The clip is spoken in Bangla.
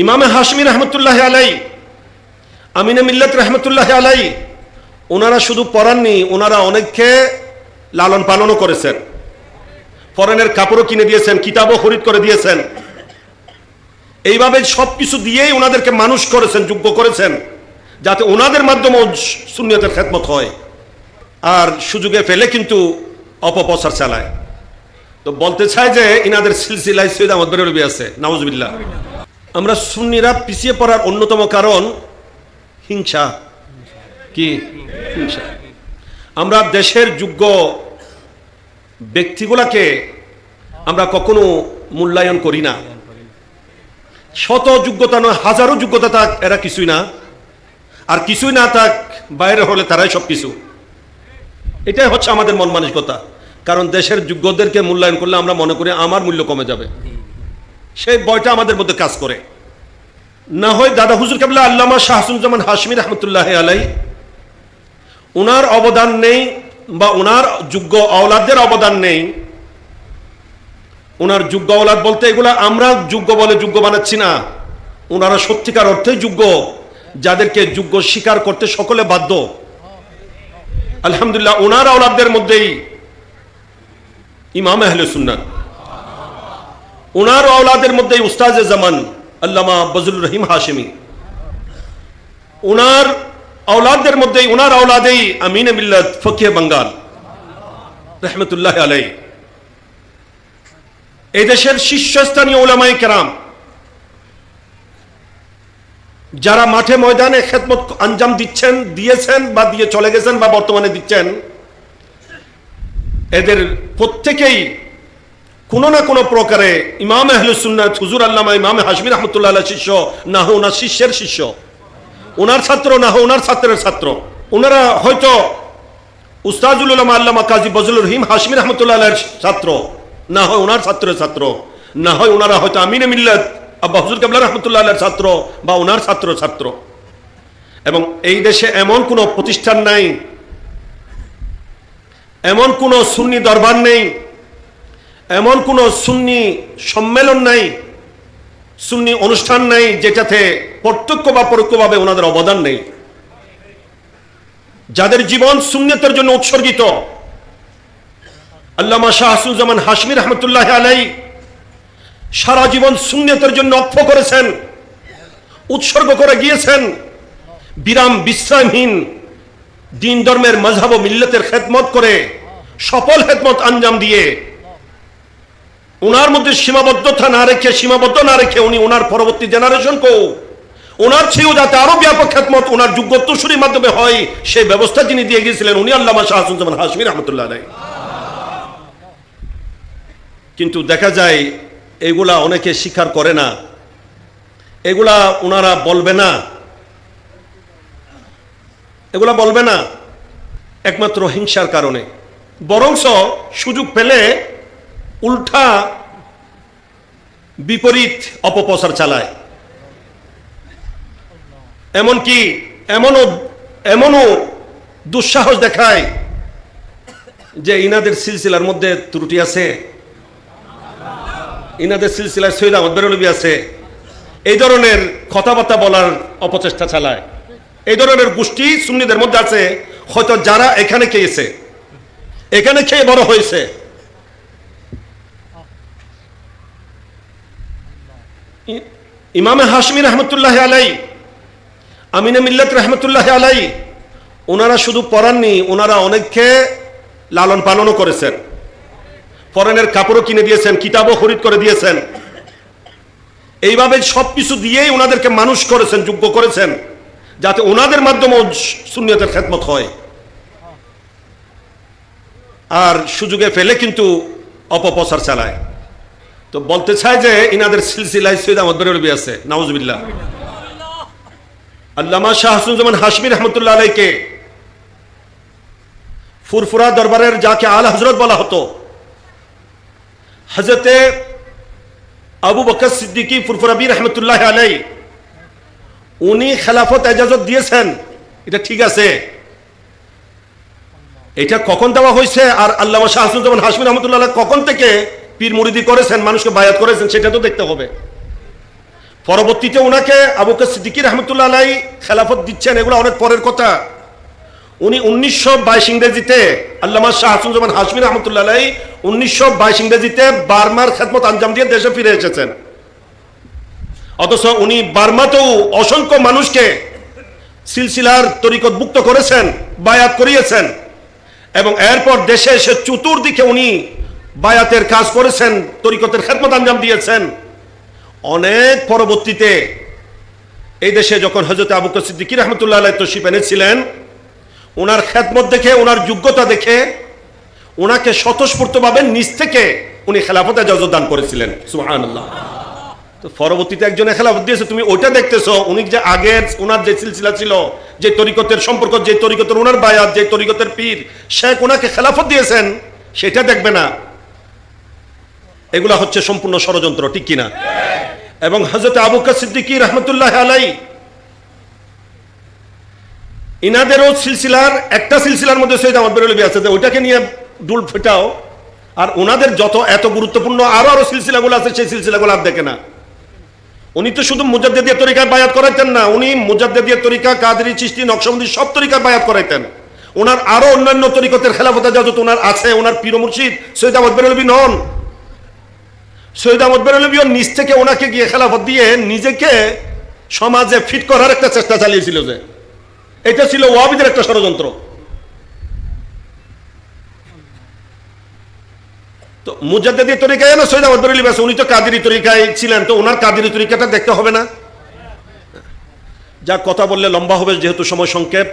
ইমামে হাশমি রহমতুল্লাহ আলাই, আমিনে মিল্লাত রহমতুল্লাহ আলাই, ওনারা শুধু পড়াননি, ওনারা অনেককে লালন পালনও করেছেন, পরনের কাপড়ও কিনে দিয়েছেন, কিতাবও খরিদ করে দিয়েছেন। এইভাবে সবকিছু দিয়েই ওনাদেরকে মানুষ করেছেন, যোগ্য করেছেন, যাতে ওনাদের মাধ্যমে সুন্নিয়তের খেদমত হয়। আর সুযোগে ফেলে কিন্তু অপপ্রচার চালায়। তো বলতে চাই যে ইনাদের সিলসিলায় সৈয়দ আহমদ বেরলভী আছে, নাউজুবিল্লাহ। আমরা সুন্নিরা পিছিয়ে পড়ার অন্যতম কারণ হিংসা। কি হিংসা? আমরা দেশের যোগ্য ব্যক্তিগুলাকে আমরা কখনো মূল্যায়ন করি না। শত যোগ্যতা নয়, হাজারো যোগ্যতা থাক, এরা কিছুই না। আর কিছুই না থাক, বাইরে হলে তারাই সব কিছু। এটাই হচ্ছে আমাদের মন মানসিকতা। কারণ দেশের যোগ্যদেরকে মূল্যায়ন করলে আমরা মনে করি আমার মূল্য কমে যাবে, সেই ভয়টা আমাদের মধ্যে কাজ করে। না হয় দাদা হুজুর কেবলা আল্লামা শাহ হাসানুজ্জামান হাশমি রহমতুল্লাহ আলাই, ওনার অবদান নেই বা ওনার যোগ্য আওলাদদের অবদান নেই। ওনার যোগ্য আওলাদ বলতে এগুলা আমরা যোগ্য বলে যোগ্য বানাচ্ছি না, ওনারা সত্যিকার অর্থে যোগ্য, যাদেরকে যোগ্য স্বীকার করতে সকলে বাধ্য। আলহামদুলিল্লাহ, ওনার আওলাদদের মধ্যেই ইমাম আহলে সুন্নাত, ওনার আওলাদের মধ্যেই উস্তাজে জামান আল্লামা বজলুর রহিম হাশমি, ওনার আওলাদের মধ্যেই ওনার আওলাদেই আমিনে মিল্লাত ফকিহ বাঙ্গাল রহমতুল্লাহ আলাই। এই দেশের শীর্ষস্থানীয় উলামায়ে কেরাম যারা মাঠে ময়দানে খেদমত আঞ্জাম দিচ্ছেন, দিয়েছেন বা দিয়ে চলে গেছেন বা বর্তমানে দিচ্ছেন, এদের প্রত্যেকেই কোনো না কোনো প্রকারে ইমাম আহলুস সুন্নাত হুজুর আল্লামা ইমাম হাশমি রহমতুল্লাহ আলাইহির শিষ্য, না হয় ওনার শিষ্যের শিষ্য, ওনার ছাত্র না হয় ওনার ছাত্রের ছাত্র। ওনারা হয়তো উস্তাজুল উলামা আল্লামা কাজী বজলুর রহিম হাশমি রহমতুল্লাহ আলাইহির ছাত্র, না হয় ওনার ছাত্রের ছাত্র, না হয় ওনারা হয়তো আমিনে মিল্লাত আব্বা হুজুর কেবলা রহমতুল্লাহ আলাইহির ছাত্র বা ওনার ছাত্র ছাত্র। এবং এই দেশে এমন কোনো প্রতিষ্ঠান নাই, এমন কোনো সুন্নি দরবার নেই, এমন কোনো সুন্নি সম্মেলন নাই, সুন্নি অনুষ্ঠান নাই যেটাতে প্রত্যক্ষ বা পরোক্ষভাবে ওনাদের অবদান নেই। যাদের জীবন সুন্নিয়তের জন্য উৎসর্গিত, আল্লামা শাহ হাসানুজ্জামান হাশমি রহমতুল্লাহ আলাই সারা জীবন সুন্নিয়তের জন্য অক্ষ করেছেন, উৎসর্গ করে গিয়েছেন, বিরাম বিশ্রামহীন দিন ধর্মের মযহাব ও মিল্লাতের খেদমত করে সফল খেদমত আঞ্জাম দিয়ে ওনার মধ্যে সীমাবদ্ধতা না রেখে, সীমাবদ্ধ না রেখে উনি ওনার পরবর্তী জেনারেশনকেও ওনার চেয়েও যাতে আরো ব্যাপক খেদমত ওনার যোগ্যত্বসূরির মাধ্যমে হয় সেই ব্যবস্থা যিনি দিয়ে গিয়েছিলেন উনি আল্লামা শাহ হাসানুজ্জামান হাশমি রহমতুল্লাহ আলাই। কিন্তু দেখা যায় এগুলা অনেকে স্বীকার করে না, এগুলা ওনারা বলবে না, এগুলা বলবে না একমাত্র হিংসার কারণে। বরংস সুযোগ পেলে উল্টা বিপরীত অপপ্রচার চালায়। এমনকি এমনও দুঃসাহস দেখায় যে ইনাদের সিলসিলার মধ্যে ত্রুটি আছে, ইনাদের সিলসিলায় সৈয়দ আহমদ বেরলভী আছে, এই ধরনের কথাবার্তা বলার অপচেষ্টা চালায়। এই ধরনের গোষ্ঠী সুন্নিদের মধ্যে আছে, হয়তো যারা এখানে খেয়েছে, এখানে খেয়ে বড় হয়েছে। ইমামে হাশমি রহমতুল্লাহ আলাই, আমিনে মিল্লাত রহমতুল্লাহ আলাই, ওনারা শুধু পড়াননি, ওনারা অনেককে লালন পালনও করেছেন, পরনের কাপড়ও কিনে দিয়েছেন, কিতাবও খরিদ করে দিয়েছেন। এইভাবে সবকিছু দিয়েই ওনাদেরকে মানুষ করেছেন, যোগ্য করেছেন, যাতে ওনাদের মাধ্যমে সুন্নিয়তের খেদমত হয়। আর সুযোগে ফেলে কিন্তু অপপ্রচার চালায়। তো বলতে চাই যে ইনাদের সিলসিলায় সৈয়দ আহমদ বেরলভী আছে, নাউজুবিল্লাহ। আল্লামা শাহ হাসানুজ্জামান হাশমি রহমতুল্লাহ আলাইকে ফুরফুরা দরবারের যাকে আলা হযরত বলা হতো, হযরতে আবু বকর সিদ্দিকী ফুরফুরাবি রহমতুল্লাহ আলাই, উনি খেলাফত ইজাজত দিয়েছেন, এটা ঠিক আছে। এটা কখন দেওয়া হয়েছে আর আল্লামা শাহ হাসানুজ্জামান হাশমি রহমতুল্লাহ কখন থেকে পীর মুরিদি করেছেন, মানুষকে বায়াত করেছেন, সেটা তো দেখতে হবে। পরবর্তীতে ওনাকে আবু বকর সিদ্দিকী রহমতুল্লাহ আলাইহি খেলাফত দিচ্ছেন, এগুলো অনেক পরের কথা। উনি 1922 ইংরেজিতে, আল্লামা শাহ হাসানুজ্জামান হাশমি রহমতুল্লাহ আলাইহি 1922 ইংরেজিতে বার্মার খেদমত আঞ্জাম দিয়ে দেশে ফিরে এসেছেন। অথচ উনি বার্মাতেও অসংখ্য মানুষকে সিলসিলার তরিকতভুক্ত করেছেন, বায়াত করিয়েছেন, এবং এরপর দেশে এসে চতুর্দিকে উনি বায়াতের কাজ করেছেন, তরিকতের খেদমত আঞ্জাম দিয়েছেন। অনেক পরবর্তীতে এই দেশে যখন হযরত আবু বকর সিদ্দিকী রহমতুল্লাহ আলাইহি তশরিফ এনেছিলেন, ওনার খেদমত দেখে, ওনার যোগ্যতা দেখে ওনাকে স্বতঃস্ফূর্তভাবে নিজ থেকে উনি খেলাফতে ইজাজত দান করেছিলেন। সুবহানাল্লাহ। তো পরবর্তীতে একজনে খেলাফত দিয়েছে, তুমি ওইটা দেখতেছো। উনি যে আগের ওনার যে সিলসিলা ছিল, যে তরিকতের সম্পর্ক, যে তরিকতের ওনার বায়াত, যে তরিকতের পীর শেখ ওনাকে খেলাফত দিয়েছেন, সেটা দেখবে না। এগুলা হচ্ছে সম্পূর্ণ ষড়যন্ত্র, ঠিক কিনা? এবং হযরত আবু বকর সিদ্দিকী রহমতুল্লাহ আলাইহি ইনাদেরও সিলসিলার একটা সিলসিলার মধ্যে সৈয়দ আহমদ বেরলভী আছে, যে ওইটাকে নিয়ে ডুল ফেটাও, আর ওনাদের যত এত গুরুত্বপূর্ণ আরো সিলসিলাগুলো আছে, সেই সিলসিলাগুলো আর দেখে না। উনি তো শুধু মুজাদ্দিদিয়া তরিকায় বায়াত করাইতেন না, উনি মুজাদ্দিদিয়া তরিকা, কাদরি, চিশতি, নকশবন্দি সব তরিকায় বায়াত করাইতেন। ওনার আরো অন্যান্য তরিকতের খেলাফত ইজাজত ওনার আছে। ওনার পীর ও মুর্শিদ সৈয়দ আহমদ বেরলভী নন। সৈয়দ আহমদ বেরলভীও নিজ থেকে ওনাকে গিয়ে খেলাফত দিয়ে নিজেকে সমাজে ফিট করার একটা চেষ্টা চালিয়েছিল, যে এটা ছিল ওয়াহাবিদের একটা ষড়যন্ত্র। তো মুজাদ্দিদি তরিকায় না সৈয়দ আহমদ বেরলভী আছে, উনি তো কাদেরি তরিকায় ছিলেন, তো ওনার কাদেরি তরিকাটা দেখতে হবে না? যা কথা বললে লম্বা হবে, যেহেতু সময় সংক্ষেপ।